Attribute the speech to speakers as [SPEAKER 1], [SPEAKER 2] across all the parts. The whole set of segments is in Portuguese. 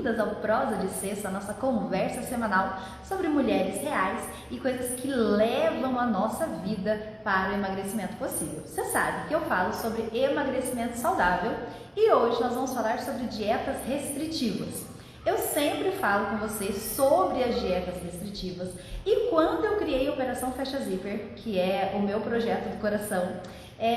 [SPEAKER 1] bem-vindas ao Prosa de Sexta, a nossa conversa semanal sobre mulheres reais e coisas que levam a nossa vida para o emagrecimento possível. Você sabe que eu falo sobre emagrecimento saudável e hoje nós vamos falar sobre dietas restritivas. Eu sempre falo com vocês sobre as dietas restritivas e quando eu criei a Operação Fecha Zíper, que é o meu projeto do coração,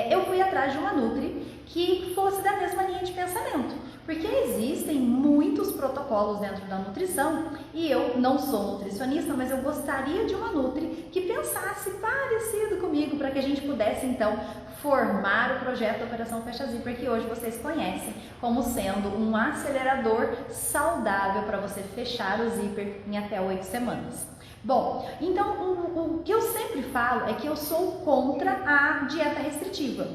[SPEAKER 1] eu fui atrás de uma nutri que fosse da mesma linha de pensamento, porque existem muitos protocolos dentro da nutrição e eu não sou nutricionista, mas eu gostaria de uma nutri que pensasse parecido comigo para que a gente pudesse então formar o projeto Operação Fecha Zíper, que hoje vocês conhecem como sendo um acelerador saudável para você fechar o zíper em até 8 semanas. Bom, então o que eu sempre falo é que eu sou contra a dieta restritiva.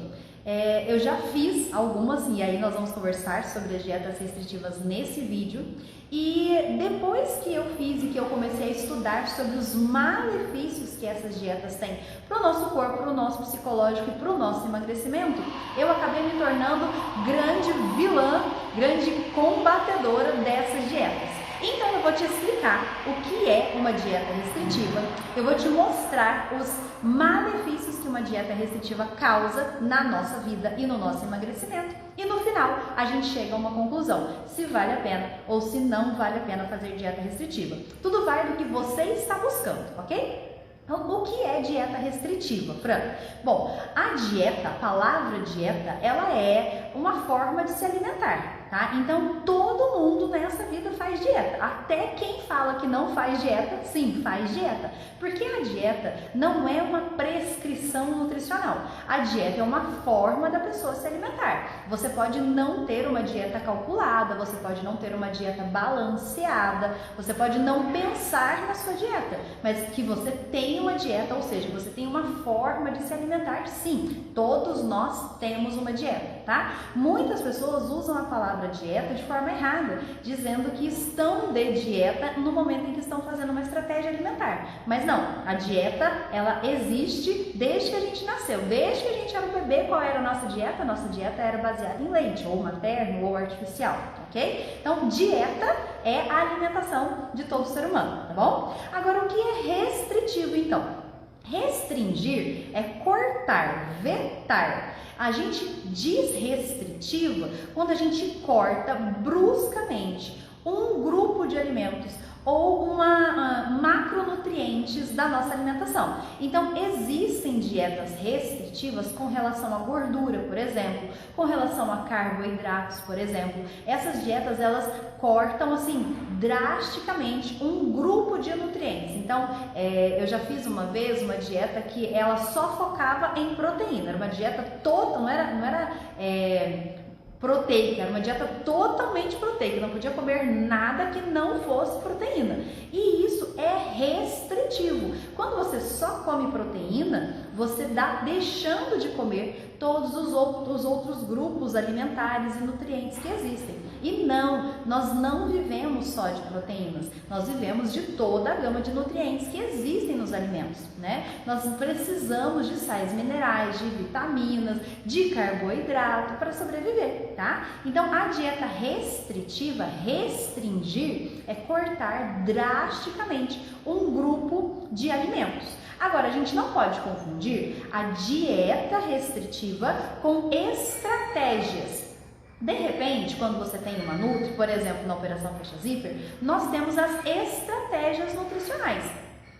[SPEAKER 1] Eu já fiz algumas e aí nós vamos conversar sobre as dietas restritivas nesse vídeo. E depois que eu fiz e que eu comecei a estudar sobre os malefícios que essas dietas têm para o nosso corpo, para o nosso psicológico e para o nosso emagrecimento, eu acabei me tornando grande vilã, grande combatedora dessas dietas. Então eu vou te explicar o que é uma dieta restritiva, eu vou te mostrar os malefícios que uma dieta restritiva causa na nossa vida e no nosso emagrecimento e no final a gente chega a uma conclusão, se vale a pena ou se não vale a pena fazer dieta restritiva. Tudo vai do que você está buscando, ok? Então, o que é dieta restritiva, Fran? Bom, a palavra dieta, ela é uma forma de se alimentar, tá? Então, todo mundo nessa vida faz dieta. Até quem fala que não faz dieta, sim, faz dieta. Porque a dieta não é uma prescrição nutricional. A dieta é uma forma da pessoa se alimentar. Você pode não ter uma dieta calculada, você pode não ter uma dieta balanceada, você pode não pensar na sua dieta, mas que você tem uma dieta, ou seja, você tem uma forma de se alimentar, sim. Todos nós temos uma dieta, tá? Muitas pessoas usam a palavra dieta de forma errada, dizendo que estão de dieta no momento em que estão fazendo uma estratégia alimentar. Mas não, a dieta, ela existe desde que a gente nasceu. Desde que a gente era um bebê, qual era a nossa dieta? A nossa dieta era baseada em leite, ou materno, ou artificial, ok? Então, dieta é a alimentação de todo ser humano, tá bom? Agora, o que é restritivo, então? Restringir é cortar, vetar. A gente diz restritiva quando a gente corta bruscamente um grupo de alimentos ou macronutrientes da nossa alimentação. Então, existem dietas restritivas com relação à gordura, por exemplo, com relação a carboidratos, por exemplo. Essas dietas, elas cortam, assim, drasticamente um grupo de nutrientes. Então, eu já fiz uma vez uma dieta que ela só focava em proteína. Era uma dieta toda, não era proteica, era uma dieta totalmente proteica, não podia comer nada que não fosse proteína. E isso é restritivo. Quando você só come proteína, você está deixando de comer todos os outros grupos alimentares e nutrientes que existem. E não, nós não vivemos só de proteínas, nós vivemos de toda a gama de nutrientes que existem nos alimentos, né? Nós precisamos de sais minerais, de vitaminas, de carboidrato para sobreviver, tá? Então, a dieta restritiva, restringir, é cortar drasticamente um grupo de alimentos. Agora, a gente não pode confundir a dieta restritiva com estratégias. De repente, quando você tem uma nutri, por exemplo, na Operação Fecha Zíper, nós temos as estratégias nutricionais.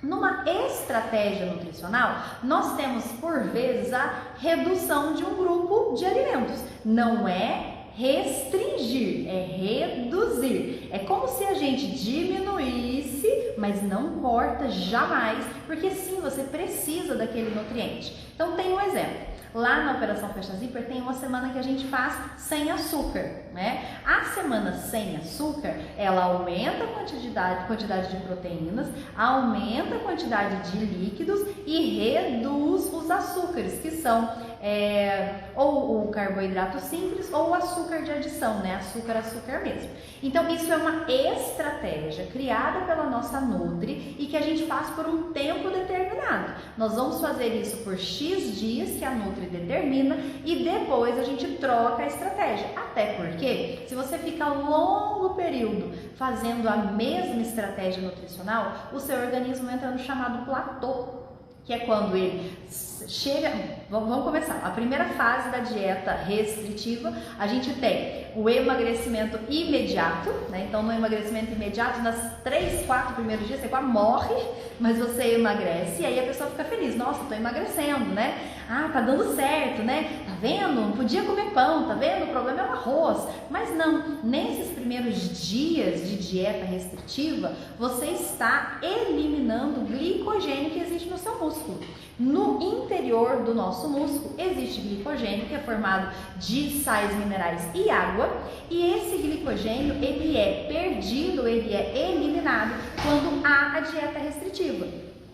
[SPEAKER 1] Numa estratégia nutricional, nós temos, por vezes, a redução de um grupo de alimentos. Não é restringir, é reduzir. É como se a gente diminuísse, mas não corta jamais, porque sim, você precisa daquele nutriente. Então, tem um exemplo. Lá na Operação Fecha Zíper tem uma semana que a gente faz sem açúcar, né? A semana sem açúcar, ela aumenta a quantidade de proteínas, aumenta a quantidade de líquidos e reduz os açúcares, que são ou o carboidrato simples ou o açúcar de adição, né? Açúcar mesmo. Então, isso é uma estratégia criada pela nossa Nutri e que a gente faz por um tempo determinado. Nós vamos fazer isso por X dias que a Nutri determina e depois a gente troca a estratégia. Até porque, se você fica longo período fazendo a mesma estratégia nutricional, o seu organismo entra no chamado platô, que é quando ele chega... Vamos começar. A primeira fase da dieta restritiva, a gente tem o emagrecimento imediato, né? Então, no emagrecimento imediato, nas 3, 4 primeiros dias, você quase morre, mas você emagrece e aí a pessoa fica feliz. Nossa, tô emagrecendo, né? Ah, tá dando certo, né? Tá vendo? Não podia comer pão, tá vendo? O problema é o arroz. Mas não, nesses primeiros dias de dieta restritiva, você está eliminando o glicogênio que existe no seu músculo. No interior do nosso músculo existe glicogênio, que é formado de sais minerais e água, e esse glicogênio ele é perdido, ele é eliminado quando há a dieta restritiva.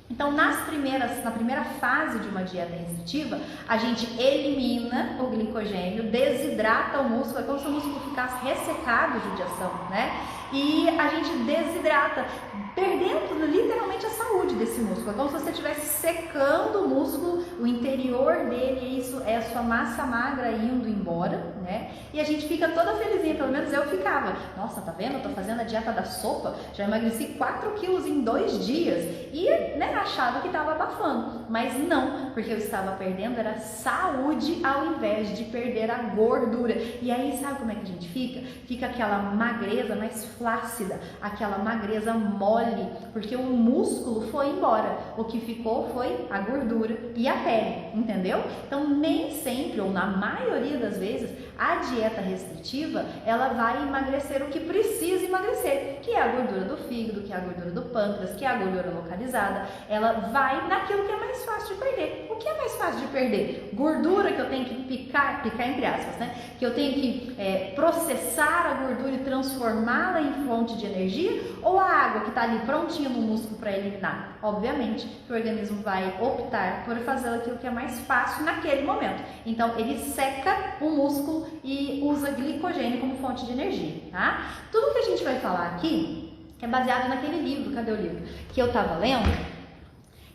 [SPEAKER 1] Então, na primeira fase de uma dieta restritiva, a gente elimina o glicogênio, desidrata o músculo, é como se o músculo ficasse ressecado, judiação, né? E a gente desidrata, perdendo literalmente a saúde desse músculo. É como se você estivesse secando o músculo, o interior dele, e isso é a sua massa magra indo embora, né? E a gente fica toda felizinha, pelo menos eu ficava. Nossa, tá vendo? Eu tô fazendo a dieta da sopa, já emagreci 4 quilos em 2 dias. E, né, achava que tava abafando. Mas não, porque eu estava perdendo era saúde ao invés de perder a gordura. E aí, sabe como é que a gente fica? Fica aquela magreza mais flácida, aquela magreza mole, porque o músculo foi embora, o que ficou foi a gordura e a pele, entendeu? Então nem sempre, ou na maioria das vezes, a dieta restritiva, ela vai emagrecer o que precisa emagrecer, que é a gordura do fígado, que é a gordura do pâncreas, que é a gordura localizada. Ela vai naquilo que é mais fácil de perder. O que é mais fácil de perder? Gordura que eu tenho que picar entre aspas, né? Que eu tenho que processar a gordura e transformá-la em fonte de energia, ou a água que está ali prontinha no músculo para eliminar? Obviamente que o organismo vai optar por fazer aquilo que é mais fácil naquele momento. Então ele seca o músculo e usa glicogênio como fonte de energia, tá? Tudo que a gente vai falar aqui é baseado naquele livro, cadê o livro? Que eu estava lendo,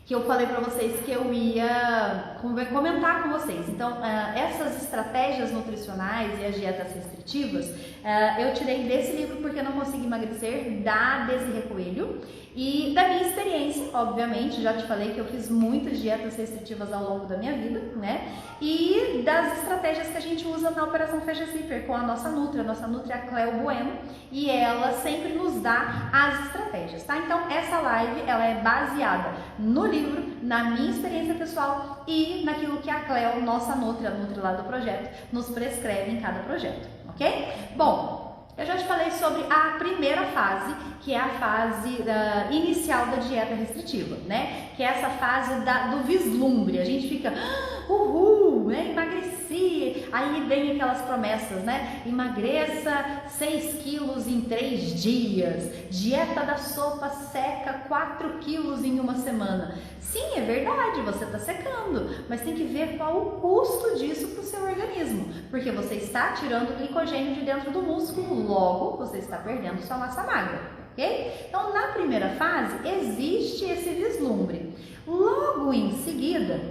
[SPEAKER 1] que eu falei para vocês que eu ia comentar com vocês. Então, essas estratégias nutricionais e as dietas restritivas, eu tirei desse livro porque eu não consegui emagrecer, da Desirê Coelho, e da minha experiência, obviamente, já te falei que eu fiz muitas dietas restritivas ao longo da minha vida, né? E das estratégias que a gente usa na Operação Fecha Zíper com a nossa Nutri a Cleo Bueno, e ela sempre nos dá as estratégias, tá? Então, essa live, ela é baseada no livro, na minha experiência pessoal e naquilo que a Cleo, nossa Nutri, a Nutri lá do projeto, nos prescreve em cada projeto, ok? Bom, eu já te falei sobre a primeira fase, que é a fase inicial da dieta restritiva, né? Que é essa fase do vislumbre. A gente fica, uhul, né? Emagreci. Aí vem aquelas promessas, né? Emagreça 6 quilos em 3 dias. Dieta da sopa seca 4 quilos em uma semana. Sim, é verdade, você está secando, mas tem que ver qual o custo disso para o seu organismo, porque você está tirando glicogênio de dentro do músculo, logo você está perdendo sua massa magra, ok? Então, na primeira fase, existe esse vislumbre. Logo em seguida,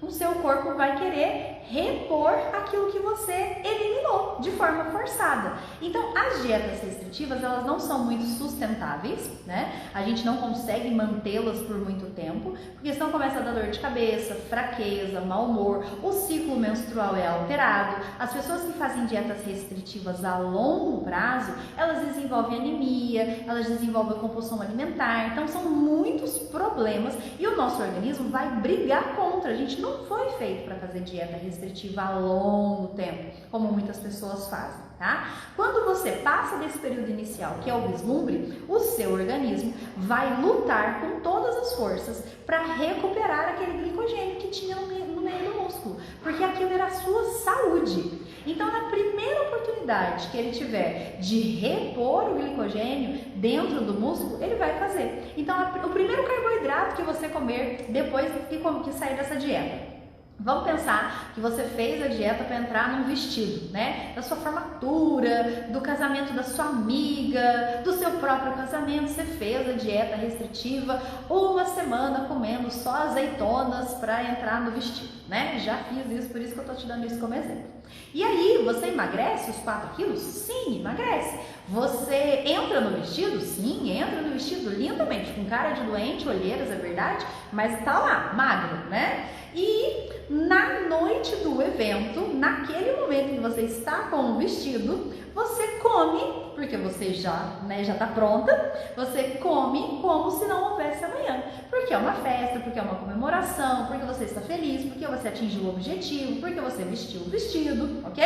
[SPEAKER 1] o seu corpo vai querer repor aquilo que você eliminou de forma forçada. Então, as dietas restritivas, elas não são muito sustentáveis, né? A gente não consegue mantê-las por muito tempo, porque senão começa a dar dor de cabeça, fraqueza, mau humor, o ciclo menstrual é alterado. As pessoas que fazem dietas restritivas a longo prazo, elas desenvolvem anemia, elas desenvolvem compulsão alimentar, então são muitos problemas e o nosso organismo vai brigar contra. A gente não foi feito para fazer dieta restritiva a longo tempo, como muitas pessoas fazem, tá? Quando você passa desse período inicial, que é o vislumbre, o seu organismo vai lutar com todas as forças para recuperar aquele glicogênio que tinha no meio do músculo, porque aquilo era a sua saúde. Então, na primeira oportunidade que ele tiver de repor o glicogênio dentro do músculo, ele vai fazer. Então, o primeiro carboidrato que você comer depois que sair dessa dieta, vamos pensar que você fez a dieta para entrar num vestido, né? Da sua formatura, do casamento da sua amiga, do seu seu próprio casamento, você fez a dieta restritiva, uma semana comendo só azeitonas para entrar no vestido, né? Já fiz isso, por isso que eu tô te dando isso como exemplo. E aí, você emagrece os 4 quilos? Sim, emagrece. Você entra no vestido? Sim, entra no vestido lindamente, com cara de doente, olheiras, é verdade, mas tá lá, magro, né? E na noite do evento, naquele momento que você está com o vestido, você come, porque você já tá pronta, você come como se não houvesse amanhã. Porque é uma festa, porque é uma comemoração, porque você está feliz, porque você atingiu o objetivo, porque você vestiu o vestido, ok?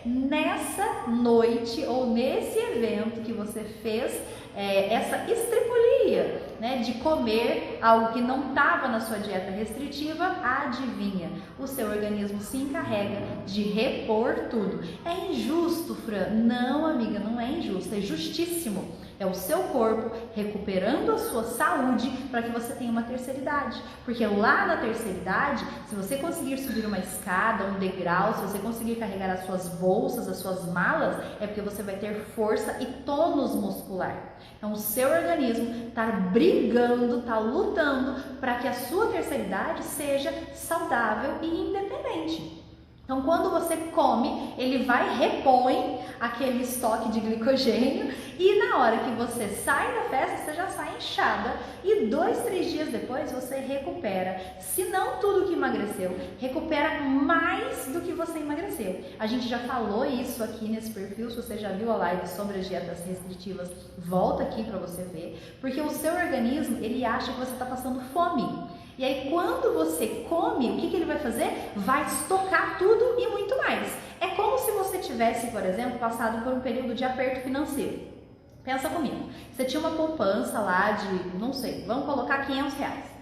[SPEAKER 1] Nessa noite ou nesse evento que você fez essa estripulia, né, de comer algo que não estava na sua dieta restritiva, adivinha, o seu organismo se encarrega de repor tudo. É injusto, Fran? Não, amiga, não é injusto, é justíssimo. É o seu corpo recuperando a sua saúde para que você tenha uma terceira idade. Porque lá na terceira idade, se você conseguir subir uma escada, um degrau, se você conseguir carregar as suas bolsas, as suas malas, é porque você vai ter força e tônus muscular. Então, o seu organismo está brigando, está lutando para que a sua terceira idade seja saudável e independente. Então, quando você come, ele repõe aquele estoque de glicogênio e na hora que você sai da festa, você já sai inchada e 2, 3 dias depois você recupera, se não tudo que emagreceu, recupera mais do que você emagreceu. A gente já falou isso aqui nesse perfil, se você já viu a live sobre as dietas restritivas, volta aqui para você ver, porque o seu organismo, ele acha que você está passando fome. E aí, quando você come, o que ele vai fazer? Vai estocar tudo e muito mais. É como se você tivesse, por exemplo, passado por um período de aperto financeiro. Pensa comigo. Você tinha uma poupança lá de, não sei, vamos colocar R$500.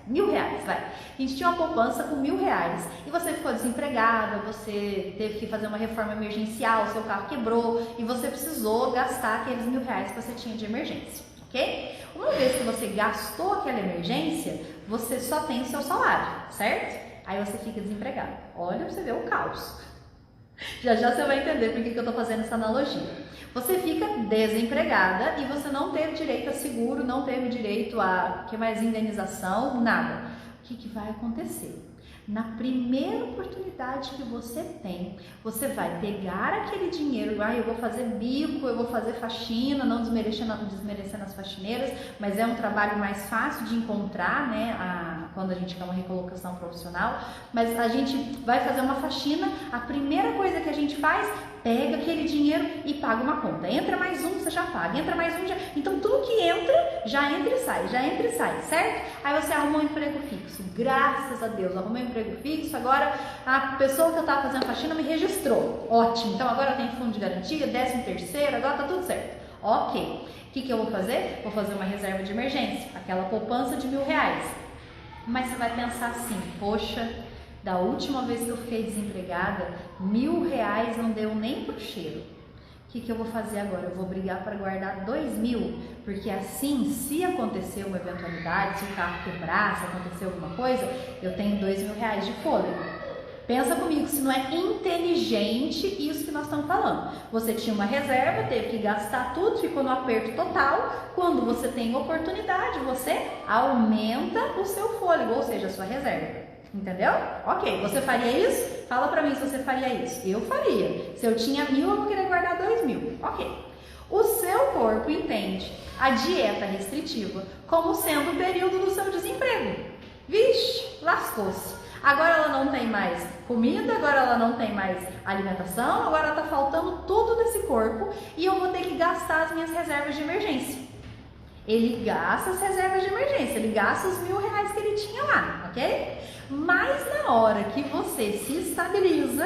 [SPEAKER 1] R$1.000, vai. A gente tinha uma poupança com R$1.000 e você ficou desempregada, você teve que fazer uma reforma emergencial, seu carro quebrou e você precisou gastar aqueles R$1.000 que você tinha de emergência. Ok? Uma vez que você gastou aquela emergência, você só tem o seu salário, certo? Aí você fica desempregado. Olha pra você ver o caos. Já já você vai entender por que eu tô fazendo essa analogia. Você fica desempregada e você não teve direito a seguro, não teve direito a indenização, nada. O que vai acontecer? Na primeira oportunidade que você tem, você vai pegar aquele dinheiro, eu vou fazer bico, eu vou fazer faxina, não desmerecendo as faxineiras, mas é um trabalho mais fácil de encontrar, né, quando a gente quer uma recolocação profissional, mas a gente vai fazer uma faxina, a primeira coisa que a gente faz, pega aquele dinheiro e paga uma conta. Entra mais um, você já paga. Entra mais um, já... Então, tudo que entra, já entra e sai, certo? Aí você arrumou um emprego fixo. Graças a Deus, arrumei um emprego fixo. Agora, a pessoa que eu estava fazendo faxina me registrou. Ótimo. Então, agora eu tenho fundo de garantia, 13º, agora tá tudo certo. Ok. O que eu vou fazer? Vou fazer uma reserva de emergência. Aquela poupança de R$1.000. Mas você vai pensar assim, poxa... Da última vez que eu fiquei desempregada, R$1.000 não deu nem pro cheiro. O que eu vou fazer agora? Eu vou brigar para guardar 2.000, porque assim, se acontecer uma eventualidade, se o carro quebrar, se acontecer alguma coisa, eu tenho R$2.000 de fôlego. Pensa comigo se não é inteligente isso que nós estamos falando. Você tinha uma reserva, teve que gastar tudo, ficou no aperto total. Quando você tem oportunidade, você aumenta o seu fôlego, ou seja, a sua reserva. Entendeu? Ok, você faria isso? Fala pra mim se você faria isso. Eu faria. Se eu tinha 1.000, eu vou querer guardar 2.000. Ok. O seu corpo entende a dieta restritiva como sendo o período do seu desemprego. Vixe, lascou-se. Agora ela não tem mais comida, agora ela não tem mais alimentação, agora tá faltando tudo desse corpo e eu vou ter que gastar as minhas reservas de emergência. Ele gasta as reservas de emergência, ele gasta os R$1.000 que ele tinha lá, ok? Mas na hora que você se estabiliza,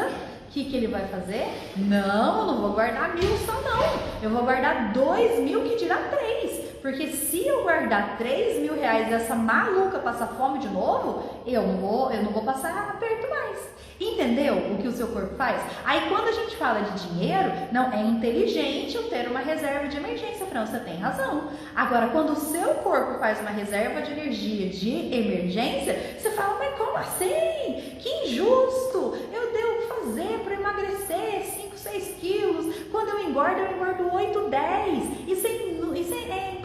[SPEAKER 1] o que ele vai fazer? Não, eu não vou guardar 1.000 só não, eu vou guardar 2.000 que dirá 3. Porque se eu guardar R$3.000 e essa maluca passar fome de novo, eu não vou passar aperto mais. Entendeu o que o seu corpo faz? Aí quando a gente fala de dinheiro, não, é inteligente eu ter uma reserva de emergência, Fran, você tem razão. Agora, quando o seu corpo faz uma reserva de energia de emergência, você fala, mas como assim? Que injusto! Eu devo fazer para emagrecer 5, 6 quilos. Quando eu engordo 8, 10. Isso é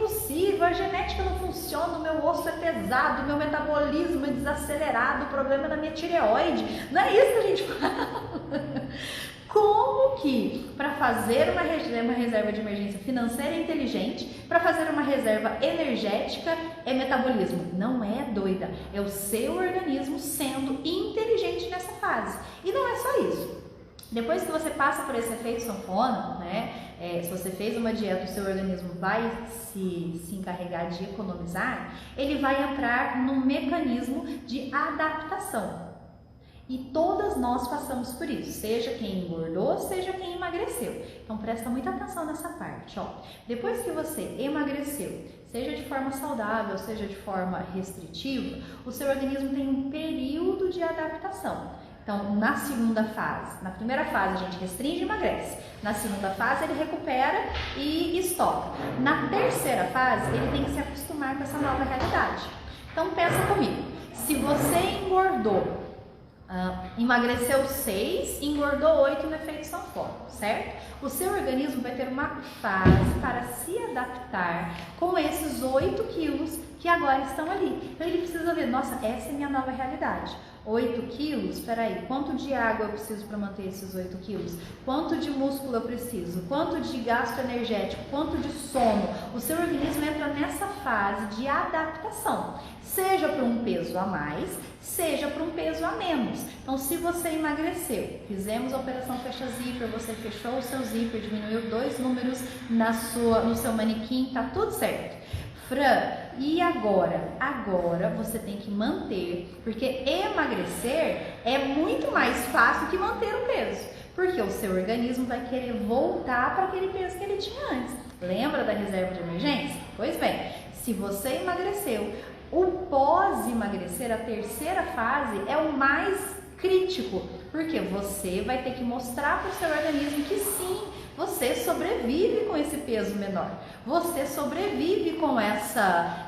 [SPEAKER 1] sono, meu osso é pesado, meu metabolismo é desacelerado, o problema é na minha tireoide. Não é isso que a gente fala. Como que para fazer uma reserva de emergência financeira inteligente, para fazer uma reserva energética é metabolismo? Não é, doida, é o seu organismo sendo inteligente nessa fase. E não é só isso. Depois que você passa por esse efeito sanfona, né? Se você fez uma dieta, o seu organismo vai se encarregar de economizar, ele vai entrar num mecanismo de adaptação. E todas nós passamos por isso, seja quem engordou, seja quem emagreceu. Então presta muita atenção nessa parte, ó. Depois que você emagreceu, seja de forma saudável, seja de forma restritiva, o seu organismo tem um período de adaptação. Então, na segunda fase, na primeira fase a gente restringe e emagrece. Na segunda fase ele recupera e estoca. Na terceira fase ele tem que se acostumar com essa nova realidade. Então pensa comigo, se você engordou, emagreceu 6, engordou 8 no efeito sanfona, certo? O seu organismo vai ter uma fase para se adaptar com esses 8 quilos que agora estão ali. Então ele precisa ver, nossa, essa é minha nova realidade. 8 quilos, peraí, quanto de água eu preciso para manter esses 8 quilos? Quanto de músculo eu preciso? Quanto de gasto energético? Quanto de sono? O seu organismo entra nessa fase de adaptação, seja para um peso a mais, seja para um peso a menos. Então, se você emagreceu, fizemos a operação fecha zíper, você fechou o seu zíper, diminuiu 2 números no seu manequim, tá tudo certo. Fran, e agora? Agora você tem que manter, porque emagrecer é muito mais fácil que manter o peso, porque o seu organismo vai querer voltar para aquele peso que ele tinha antes. Lembra da reserva de emergência? Pois bem, se você emagreceu, o pós-emagrecer, a terceira fase, é o mais crítico, porque você vai ter que mostrar para o seu organismo que sim, você sobrevive com esse peso menor, você sobrevive com essa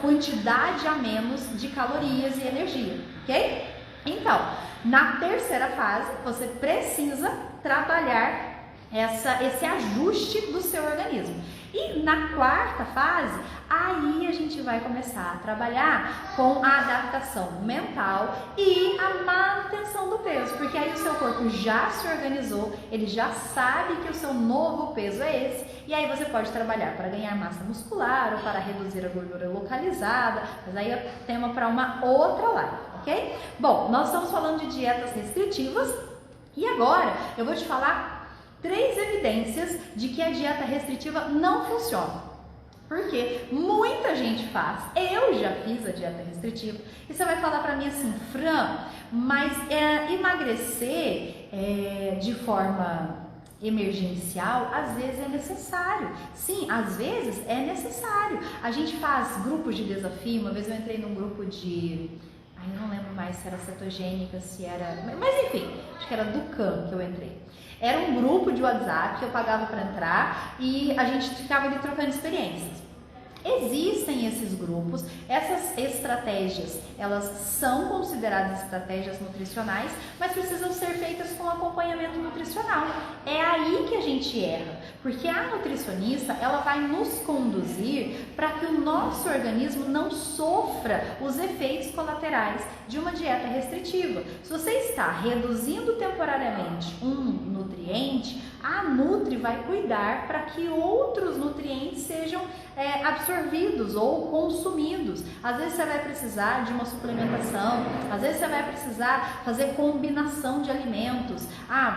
[SPEAKER 1] quantidade a menos de calorias e energia, ok? Então, na terceira fase, você precisa trabalhar esse ajuste do seu organismo. E na quarta fase, aí a gente vai começar a trabalhar com a adaptação mental e a manutenção do peso, porque aí o seu corpo já se organizou, ele já sabe que o seu novo peso é esse, e aí você pode trabalhar para ganhar massa muscular ou para reduzir a gordura localizada, mas aí é tema para uma outra live, ok? Bom, nós estamos falando de dietas restritivas e agora eu vou te falar 3 evidências de que a dieta restritiva não funciona. Porque muita gente faz, eu já fiz a dieta restritiva, e você vai falar para mim assim, Fran, mas emagrecer de forma emergencial, às vezes é necessário. Sim, às vezes é necessário. A gente faz grupos de desafio, uma vez eu entrei num grupo de... eu não lembro mais se era cetogênica, se era... Mas enfim, acho que era do CAM que eu entrei. Era um grupo de WhatsApp que eu pagava para entrar e a gente ficava ali trocando experiências. Existem esses grupos, essas estratégias, elas são consideradas estratégias nutricionais, mas precisam ser feitas com acompanhamento nutricional. É aí que a gente erra, porque a nutricionista, ela vai nos conduzir para que o nosso organismo não sofra os efeitos colaterais de uma dieta restritiva. Se você está reduzindo temporariamente um nutriente, a Nutri vai cuidar para que outros nutrientes sejam absorvidos ou consumidos. Às vezes você vai precisar de uma suplementação, às vezes você vai precisar fazer combinação de alimentos.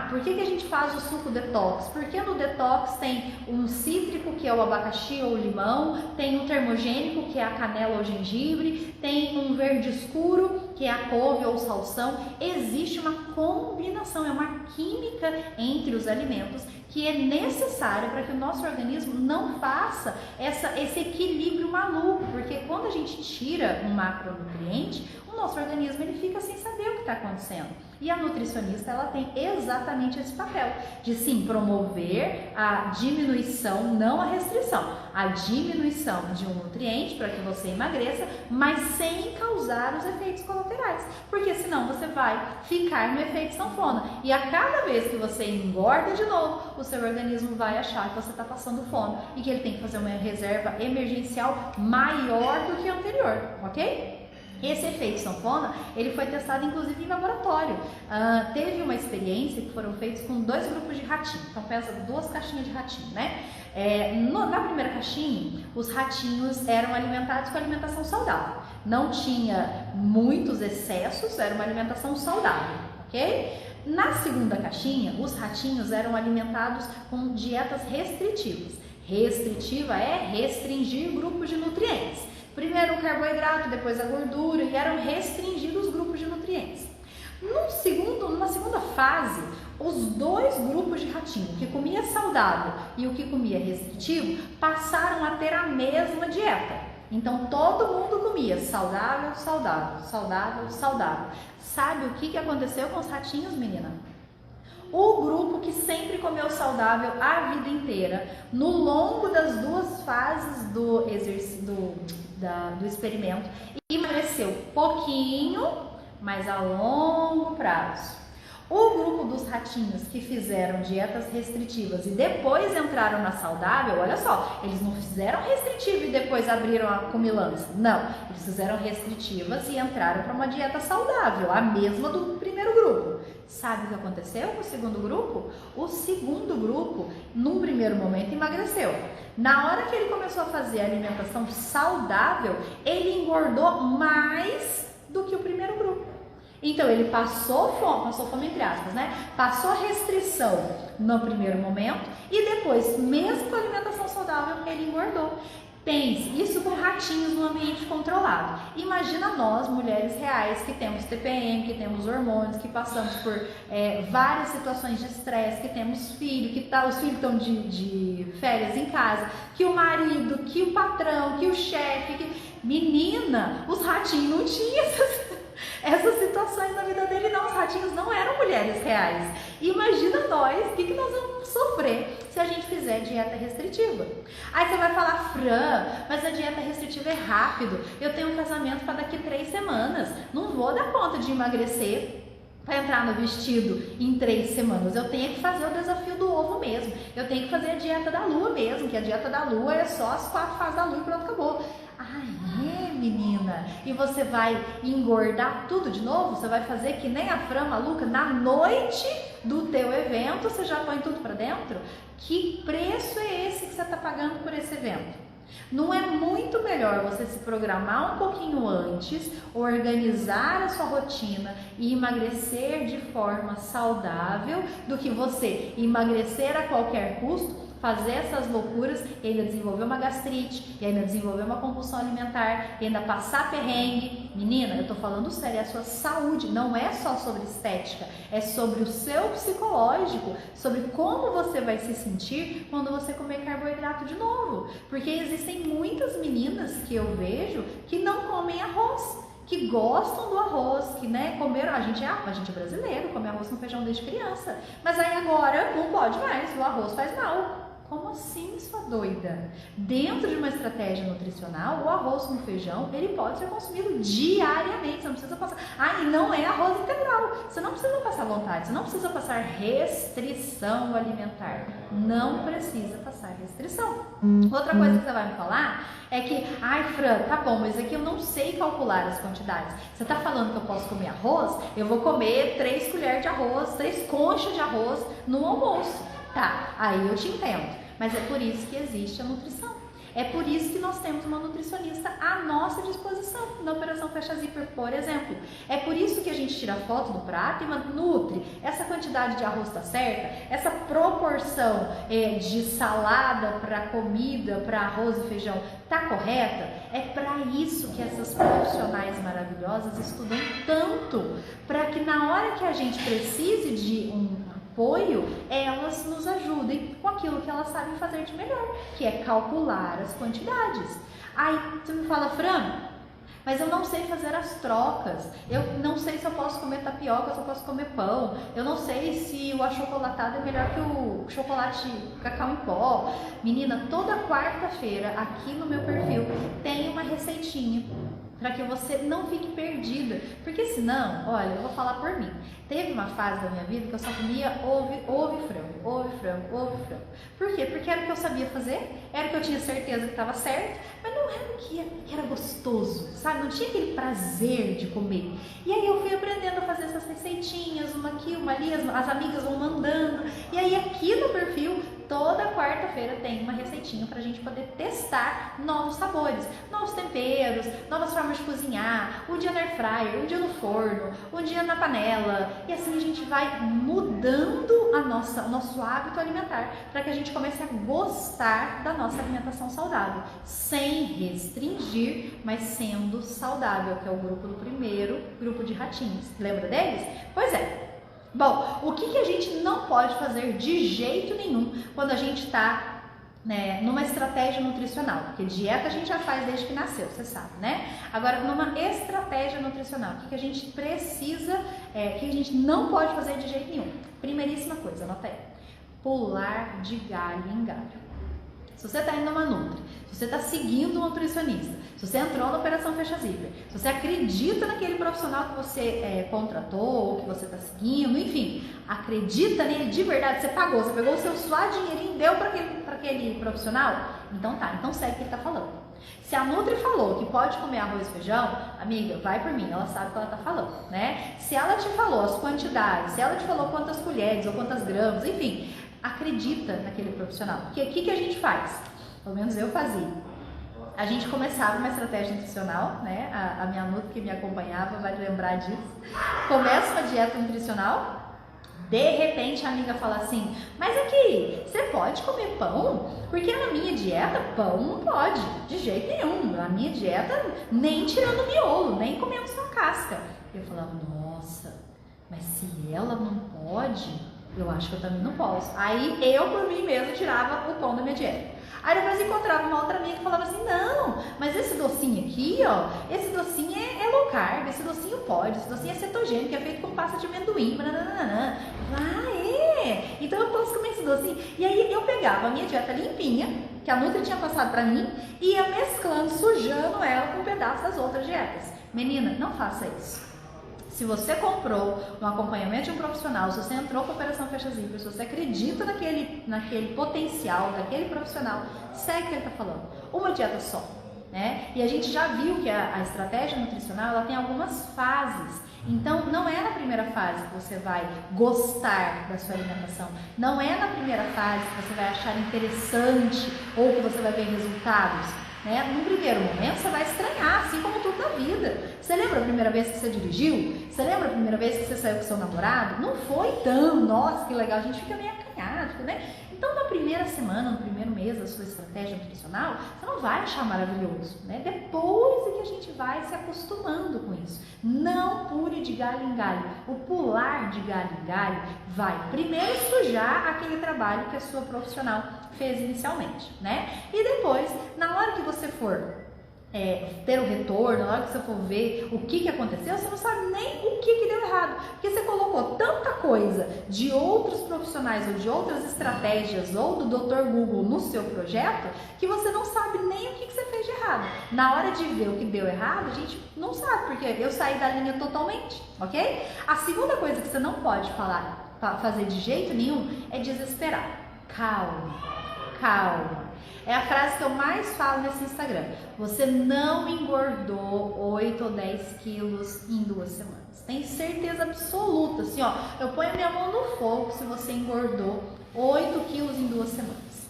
[SPEAKER 1] Por que a gente faz o suco detox? Porque no detox tem um cítrico, que é o abacaxi ou o limão, tem um termogênico, que é a canela ou o gengibre, tem um verde escuro, que é a couve ou o salsão. Existe uma combinação, é uma química entre os alimentos que é necessária para que o nosso organismo não faça esse equilíbrio maluco, porque quando a gente tira um macronutriente, o nosso organismo ele fica sem saber o que está acontecendo. E a nutricionista, ela tem exatamente esse papel de sim promover a diminuição, não a restrição, a diminuição de um nutriente para que você emagreça, mas sem causar os efeitos colaterais, porque senão você vai ficar no efeito sanfona e a cada vez que você engorda de novo, o seu organismo vai achar que você está passando fome e que ele tem que fazer uma reserva emergencial maior do que a anterior, ok? Esse efeito sanfona, ele foi testado inclusive em laboratório. Teve uma experiência que foram feitos com 2 grupos de ratinho. Então pensa 2 caixinhas de ratinho, né? Na primeira caixinha, os ratinhos eram alimentados com alimentação saudável. Não tinha muitos excessos, era uma alimentação saudável, ok? Na segunda caixinha, os ratinhos eram alimentados com dietas restritivas. Restritiva é restringir grupos de nutrientes. Primeiro o carboidrato, depois a gordura, e eram restringidos os grupos de nutrientes. Numa segunda fase, os 2 grupos de ratinho, o que comia saudável e o que comia restritivo, passaram a ter a mesma dieta. Então todo mundo comia saudável, saudável, saudável, saudável. Sabe o que aconteceu com os ratinhos, menina? O grupo que sempre comeu saudável a vida inteira, no longo das 2 fases do experimento, emagreceu pouquinho, mas a longo prazo. O grupo dos ratinhos que fizeram dietas restritivas e depois entraram na saudável, olha só, eles não fizeram restritiva e depois abriram a comilança. Não, eles fizeram restritivas e entraram para uma dieta saudável, a mesma do primeiro grupo. Sabe o que aconteceu com o segundo grupo? O segundo grupo, num primeiro momento, emagreceu. Na hora que ele começou a fazer a alimentação saudável, ele engordou mais do que o primeiro grupo. Então ele passou fome entre aspas, né? Passou a restrição no primeiro momento e depois, mesmo com a alimentação saudável, ele engordou. Pense, isso com ratinhos no ambiente controlado. Imagina nós, mulheres reais, que temos TPM, que temos hormônios, que passamos por várias situações de estresse, que temos filho, os filhos estão de férias em casa, que o marido, que o patrão, que o chefe, Menina, os ratinhos não tinham essas situações na vida dele, não. Os ratinhos não eram mulheres reais. Imagina nós, o que nós vamos sofrer se a gente fizer dieta restritiva. Aí você vai falar, Fran, mas a dieta restritiva é rápido. Eu tenho um casamento para daqui 3 semanas. Não vou dar conta de emagrecer para entrar no vestido em 3 semanas. Eu tenho que fazer o desafio do ovo mesmo. Eu tenho que fazer a dieta da lua mesmo, que a dieta da lua é só as 4 fases da lua e pronto, acabou. Menina, e você vai engordar tudo de novo? Você vai fazer que nem a Fran maluca, na noite do teu evento, você já põe tudo para dentro? Que preço é esse que você está pagando por esse evento? Não é muito melhor você se programar um pouquinho antes, organizar a sua rotina e emagrecer de forma saudável do que você emagrecer a qualquer custo, fazer essas loucuras e ainda desenvolver uma gastrite, e ainda desenvolver uma compulsão alimentar, e ainda passar perrengue? Menina, eu tô falando sério, é a sua saúde, não é só sobre estética, é sobre o seu psicológico, sobre como você vai se sentir quando você comer carboidrato de novo. Porque existem muitas meninas que eu vejo que não comem arroz, que gostam do arroz, que comeram, a gente é brasileiro, come arroz com feijão desde criança, mas aí agora não pode mais, o arroz faz mal. Como assim, sua doida? Dentro de uma estratégia nutricional, o arroz com feijão, ele pode ser consumido diariamente, você não precisa passar, e não é arroz integral, você não precisa passar vontade, você não precisa passar restrição alimentar, não precisa passar restrição. Outra coisa que você vai me falar é que, Fran, tá bom, mas aqui eu não sei calcular as quantidades, você tá falando que eu posso comer arroz? Eu vou comer 3 colheres de arroz, 3 conchas de arroz no almoço. Tá, aí eu te entendo, mas é por isso que existe a nutrição. É por isso que nós temos uma nutricionista à nossa disposição na Operação Fecha Zíper, por exemplo. É por isso que a gente tira foto do prato e nutre. Essa quantidade de arroz está certa? Essa proporção de salada para comida, para arroz e feijão, está correta? É para isso que essas profissionais maravilhosas estudam tanto, para que na hora que a gente precise de um apoio, elas nos ajudem com aquilo que elas sabem fazer de melhor, que é calcular as quantidades. Aí você me fala, Fran, mas eu não sei fazer as trocas, eu não sei se eu posso comer tapioca, se eu posso comer pão, eu não sei se o achocolatado é melhor que o chocolate cacau em pó. Menina, toda quarta-feira aqui no meu perfil tem uma receitinha para que você não fique perdida, porque senão, olha, eu vou falar por mim, teve uma fase da minha vida que eu só comia ovo e frango. Por quê? Porque era o que eu sabia fazer, era o que eu tinha certeza que estava certo, mas não era o que era gostoso, sabe? Não tinha aquele prazer de comer. E aí eu fui aprendendo a fazer essas receitinhas, uma aqui, uma ali, as amigas vão mandando, e aí aqui no perfil toda quarta-feira tem uma receitinha para a gente poder testar novos sabores, novos temperos, novas formas de cozinhar, um dia no air fryer, um dia no forno, um dia na panela, e assim a gente vai mudando o nosso hábito alimentar para que a gente comece a gostar da nossa alimentação saudável, sem restringir, mas sendo saudável, que é o grupo do primeiro grupo de ratinhos. Lembra deles? Pois é. Bom, o que a gente não pode fazer de jeito nenhum quando a gente está, né, numa estratégia nutricional? Porque dieta a gente já faz desde que nasceu, você sabe, né? Agora, numa estratégia nutricional, o que a gente precisa, que a gente não pode fazer de jeito nenhum? Primeiríssima coisa, anota aí: pular de galho em galho. Se você está indo numa Nutri, se você está seguindo um nutricionista, se você entrou na Operação Fecha Zíper, se você acredita naquele profissional que você contratou, ou que você está seguindo, enfim, acredita nele de verdade, você pegou o seu suado dinheirinho, deu para aquele profissional, então tá, então segue o que ele está falando. Se a Nutri falou que pode comer arroz e feijão, amiga, vai por mim, ela sabe o que ela está falando, né? Se ela te falou as quantidades, se ela te falou quantas colheres ou quantas gramas, enfim, acredita naquele profissional. Porque o que a gente faz? Pelo menos eu fazia. A gente começava uma estratégia nutricional, né? A minha Nutri que me acompanhava vai lembrar disso. Começa uma dieta nutricional, de repente a amiga fala assim: mas aqui, você pode comer pão? Porque na minha dieta, pão não pode, de jeito nenhum. Na minha dieta, nem tirando miolo, nem comendo só casca. Eu falava: nossa, mas se ela não pode, eu acho que eu também não posso. Aí eu, por mim mesma, tirava o pão da minha dieta. Aí depois encontrava uma outra amiga que falava assim: não, mas esse docinho aqui, ó, esse docinho é low carb, esse docinho pode, esse docinho é cetogênico, é feito com pasta de amendoim, nananana. Então eu posso comer esse docinho. E aí eu pegava a minha dieta limpinha, que a Nutri tinha passado pra mim, e ia mesclando, sujando ela com um pedaço das outras dietas. Menina, não faça isso. Se você comprou um acompanhamento de um profissional, se você entrou com a Operação Fecha Zíper, se você acredita naquele potencial daquele profissional, segue o que ele está falando. Uma dieta só, né? E a gente já viu que a estratégia nutricional, ela tem algumas fases. Então, não é na primeira fase que você vai gostar da sua alimentação. Não é na primeira fase que você vai achar interessante ou que você vai ver resultados. Né? No primeiro momento você vai estranhar, assim como tudo na vida. Você lembra a primeira vez que você dirigiu? Você lembra a primeira vez que você saiu com seu namorado? Não foi tão, nossa, que legal, a gente fica meio acanhado, né? Então na primeira semana, no primeiro mês da sua estratégia nutricional, você não vai achar maravilhoso, né? Depois é que a gente vai se acostumando com isso. Não pule de galho em galho. O pular de galho em galho vai primeiro sujar aquele trabalho que a sua profissional fez inicialmente, né? E depois, na hora que você for ter o retorno, na hora que você for ver o que aconteceu, você não sabe nem o que deu errado, porque você colocou tanta coisa de outros profissionais ou de outras estratégias ou do Dr. Google no seu projeto, que você não sabe nem o que você fez de errado. Na hora de ver o que deu errado, a gente não sabe, porque eu saí da linha totalmente, ok? A segunda coisa que você não pode fazer de jeito nenhum é desesperar. Calma. É a frase que eu mais falo nesse Instagram. Você não engordou 8 ou 10 quilos em 2 semanas. Tem certeza absoluta, assim, ó. Eu ponho a minha mão no fogo se você engordou 8 quilos em 2 semanas.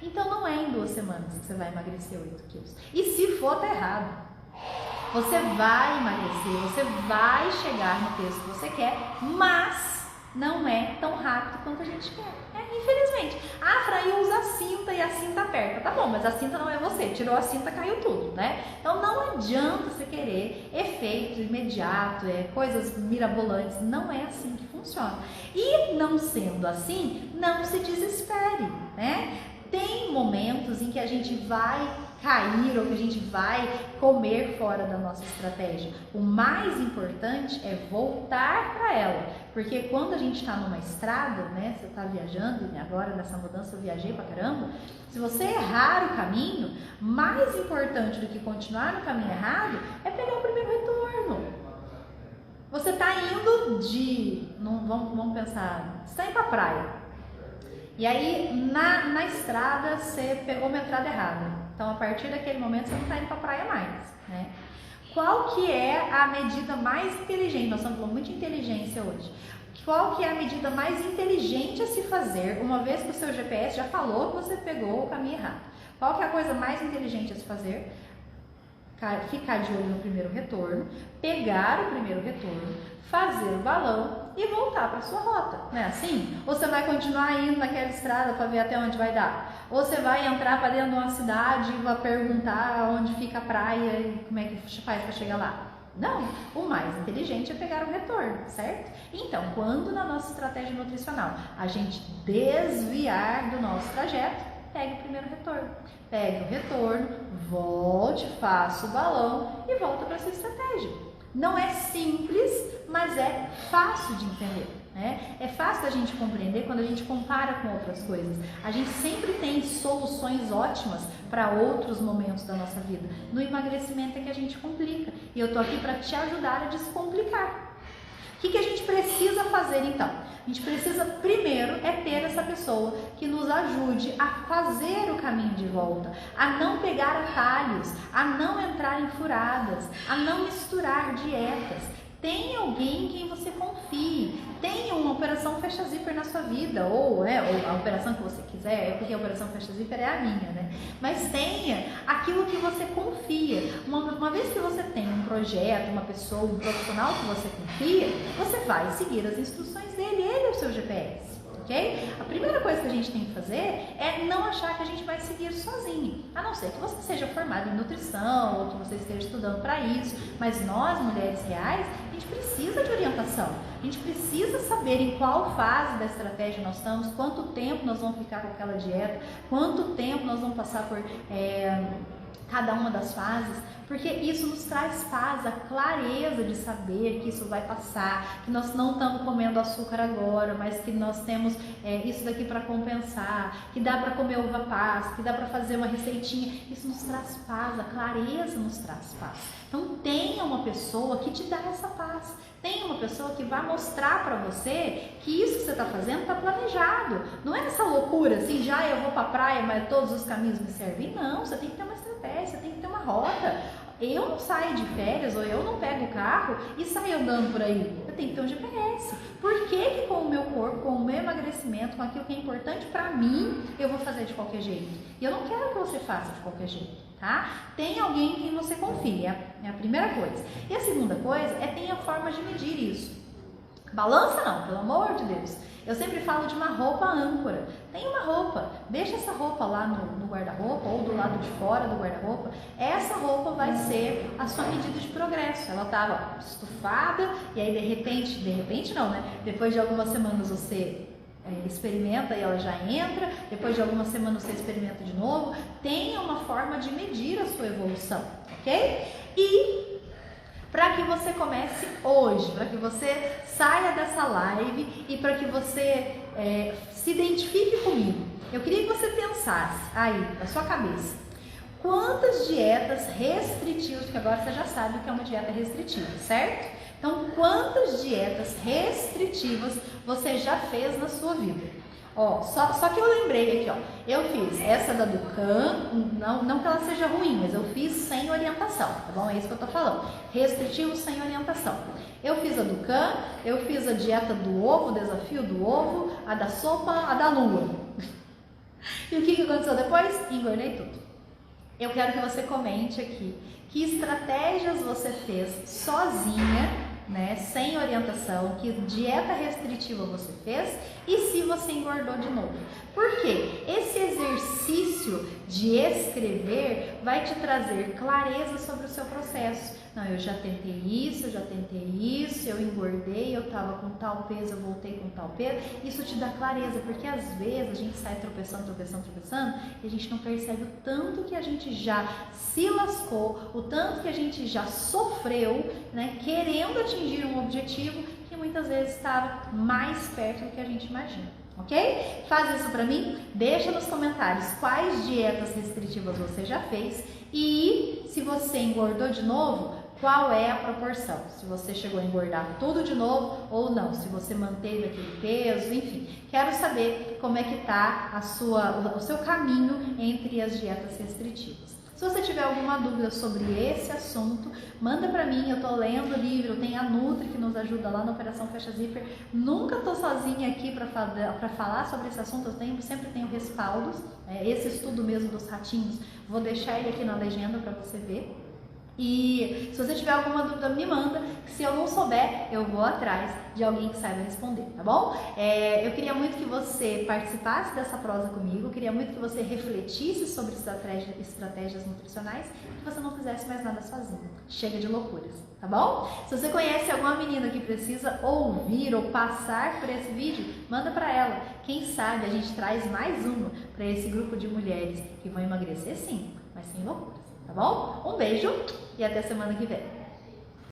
[SPEAKER 1] Então não é em 2 semanas que você vai emagrecer 8 quilos. E se for, tá errado. Você vai emagrecer, você vai chegar no peso que você quer, mas não é tão rápido quanto a gente quer. Infelizmente. Ah, Fran, eu uso a cinta e a cinta aperta. Tá bom, mas a cinta não é você. Tirou a cinta, caiu tudo, né? Então não adianta você querer efeito imediato, coisas mirabolantes. Não é assim que funciona. E não sendo assim, não se desespere, né? Tem momentos em que a gente vai cair ou que a gente vai comer fora da nossa estratégia. O mais importante é voltar para ela, porque quando a gente está numa estrada, né, você está viajando, e agora nessa mudança eu viajei pra caramba, se você errar o caminho, mais importante do que continuar no caminho errado é pegar o primeiro retorno. Você está indo vamos pensar, você está indo pra praia, e aí na estrada você pegou uma entrada errada. Então, a partir daquele momento, você não está indo para a praia mais, né? Qual que é a medida mais inteligente? Nós estamos falando muito de inteligência hoje. Qual que é a medida mais inteligente a se fazer, uma vez que o seu GPS já falou que você pegou o caminho errado? Qual que é a coisa mais inteligente a se fazer? Ficar de olho no primeiro retorno, pegar o primeiro retorno, fazer o balão e voltar para sua rota, não é assim? Ou você vai continuar indo naquela estrada para ver até onde vai dar? Ou você vai entrar para dentro de uma cidade e vai perguntar onde fica a praia e como é que faz para chegar lá? Não, o mais inteligente é pegar o retorno, certo? Então, quando na nossa estratégia nutricional a gente desviar do nosso trajeto, pegue o primeiro retorno. Pegue o retorno, volte, faça o balão e volta para a sua estratégia. Não é simples, mas é fácil de entender, né? É fácil da gente compreender quando a gente compara com outras coisas. A gente sempre tem soluções ótimas para outros momentos da nossa vida. No emagrecimento é que a gente complica. E eu tô aqui para te ajudar a descomplicar. O que a gente precisa fazer então? A gente precisa primeiro ter essa pessoa que nos ajude a fazer o caminho de volta, a não pegar atalhos, a não entrar em furadas, a não misturar dietas. Tenha alguém em quem você confie, tenha uma operação fecha zíper na sua vida, ou a operação que você quiser, porque a operação fecha zíper é a minha, né? Mas tenha aquilo que você confia. Uma vez que você tem um projeto, uma pessoa, um profissional que você confia, você vai seguir as instruções dele, ele é o seu GPS. Okay? A primeira coisa que a gente tem que fazer é não achar que a gente vai seguir sozinho, a não ser que você seja formado em nutrição ou que você esteja estudando para isso, mas nós, mulheres reais, a gente precisa de orientação, a gente precisa saber em qual fase da estratégia nós estamos, quanto tempo nós vamos ficar com aquela dieta, quanto tempo nós vamos passar por cada uma das fases, porque isso nos traz paz, a clareza de saber que isso vai passar, que nós não estamos comendo açúcar agora, mas que nós temos isso daqui para compensar, que dá para comer uva passa, que dá para fazer uma receitinha. Isso nos traz paz, a clareza nos traz paz. Então tenha uma pessoa que te dá essa paz, tenha uma pessoa que vai mostrar para você que isso que você está fazendo está planejado. Não é essa loucura assim, já eu vou para a praia, mas todos os caminhos me servem. Não, você tem que ter uma estratégia, você tem que ter uma rota. Eu não saio de férias ou eu não pego o carro e saio andando por aí. Eu tenho que ter um GPS. Por que com o meu corpo, com o meu emagrecimento, com aquilo que é importante para mim, eu vou fazer de qualquer jeito? E eu não quero que você faça de qualquer jeito, tá? Tem alguém em quem você confia, é a primeira coisa. E a segunda coisa é tenha forma de medir isso. Balança não, pelo amor de Deus. Eu sempre falo de uma roupa âncora. Tem uma roupa, deixa essa roupa lá no guarda-roupa ou do lado de fora do guarda-roupa. Essa roupa vai ser a sua medida de progresso. Ela estava estufada e aí de repente não, né? Depois de algumas semanas você experimenta e ela já entra. Depois de algumas semanas você experimenta de novo. Tenha uma forma de medir a sua evolução, ok? E para que você comece hoje, para que você saia dessa live e para que você se identifique comigo, eu queria que você pensasse aí, na sua cabeça, quantas dietas restritivas, porque agora você já sabe o que é uma dieta restritiva, certo? Então, quantas dietas restritivas você já fez na sua vida? Ó, só que eu lembrei aqui, ó, eu fiz essa da Dukan, não que ela seja ruim, mas eu fiz sem orientação, tá bom? É isso que eu tô falando, restritivo sem orientação. Eu fiz a Dukan, eu fiz a dieta do ovo, o desafio do ovo, a da sopa, a da lua. E o que aconteceu depois? Engordei tudo. Eu quero que você comente aqui que estratégias você fez sozinha, né, sem orientação, que dieta restritiva você fez e se você engordou de novo. Por quê? Esse exercício de escrever vai te trazer clareza sobre o seu processo. Não, eu já tentei isso, eu engordei, eu tava com tal peso, eu voltei com tal peso. Isso te dá clareza, porque às vezes a gente sai tropeçando e a gente não percebe o tanto que a gente já se lascou, o tanto que a gente já sofreu, né, querendo atingir um objetivo que muitas vezes estava mais perto do que a gente imagina. Ok? Faz isso pra mim, deixa nos comentários quais dietas restritivas você já fez e se você engordou de novo, qual é a proporção, se você chegou a engordar tudo de novo ou não, se você manteve aquele peso, enfim. Quero saber como é que está o seu caminho entre as dietas restritivas. Se você tiver alguma dúvida sobre esse assunto, manda para mim, eu tô lendo o livro, tem a Nutri que nos ajuda lá na Operação Fecha Zíper. Nunca tô sozinha aqui para falar sobre esse assunto, sempre tenho respaldos, esse estudo mesmo dos ratinhos, vou deixar ele aqui na legenda para você ver. E se você tiver alguma dúvida, me manda, que se eu não souber, eu vou atrás de alguém que saiba responder, tá bom? Eu queria muito que você participasse dessa prosa comigo, queria muito que você refletisse sobre estratégias nutricionais e que você não fizesse mais nada sozinho. Chega de loucuras, tá bom? Se você conhece alguma menina que precisa ouvir ou passar por esse vídeo, manda pra ela. Quem sabe a gente traz mais uma para esse grupo de mulheres que vão emagrecer sim, mas sem loucuras. Tá bom? Um beijo e até semana que vem.